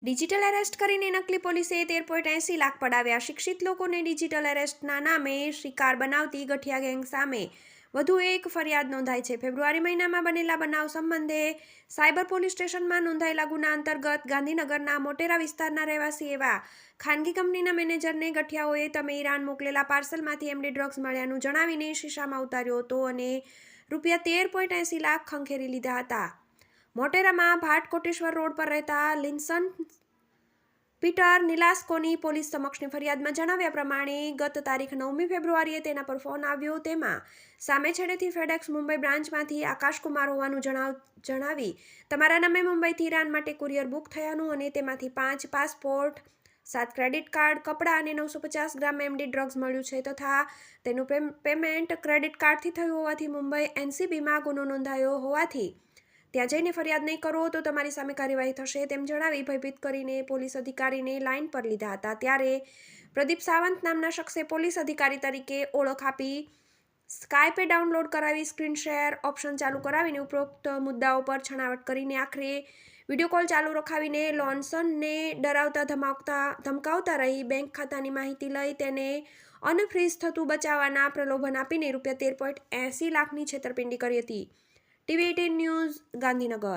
Digital arrest કરીને નકલી પોલીસે 13.80 લાખ પડાવ્યા. શિક્ષિત લોકોને ડિજિટલ એરેસ્ટના નામે શિકાર બનાવતી ગઠિયા ગેંગ સામે વધુ એક ફરિયાદ નોંધાઈ છે. ફેબ્રુઆરી મહિનામાં બનેલા બનાવ સંબંધે સાયબર પોલીસ સ્ટેશનમાં નોંધાયેલા ગુના અંતર્ગત ગાંધીનગરના મોટેરા વિસ્તારના રહેવાસી એવા ખાનગી કંપનીના મેનેજરને ગઠિયાઓએ તમે ઈરાન મોકલેલા પાર્સલમાંથી એમડી ડ્રગ્સ મળ્યાનું જણાવીને શીશામાં ઉતાર્યો હતો અને ₹13.80 લાખ ખંખેરી લીધા હતા. મોટેરામાં ભાટ કોટેશ્વર રોડ પર રહેતા લિન્સન પીટર નિલાસ્કોની પોલીસ સમક્ષની ફરિયાદમાં જણાવ્યા પ્રમાણે ગત તારીખ 9મી ફેબ્રુઆરીએ તેના પર ફોન આવ્યો. તેમાં સામે છેડેથી ફેડેક્સ મુંબઈ બ્રાન્ચમાંથી આકાશકુમાર હોવાનું જણાવી તમારા નામે મુંબઈથી ઈરાન માટે કુરિયર બુક થયાનું અને તેમાંથી 5 પાસપોર્ટ, 7 ક્રેડિટ કાર્ડ, કપડાં અને 950 ગ્રામ એમડી ડ્રગ્સ મળ્યું છે તથા તેનું પેમેન્ટ ક્રેડિટ કાર્ડથી થયું હોવાથી મુંબઈ એનસીબીમાં ગુનો નોંધાયો હોવાથી ત્યાં જઈને ફરિયાદ નહીં કરો તો તમારી સામે કાર્યવાહી થશે તેમ જણાવી ભયભીત કરીને પોલીસ અધિકારીને લાઇન પર લીધા હતા. ત્યારે પ્રદીપ સાવંત નામના શખ્સે પોલીસ અધિકારી તરીકે ઓળખ આપી સ્કાયપે ડાઉનલોડ કરાવી સ્ક્રીન શેર ઓપ્શન ચાલુ કરાવીને ઉપરોક્ત મુદ્દાઓ પર છણાવટ કરીને આખરે વિડીયો કોલ ચાલુ રખાવીને લોન્સનને ડરાવતા ધમકાવતા રહી બેંક ખાતાની માહિતી લઈ તેને અનફ્રીઝ થતું બચાવવાના પ્રલોભન આપીને ₹13.80 લાખની છેતરપિંડી કરી હતી. TV18 news, Gandhinagar.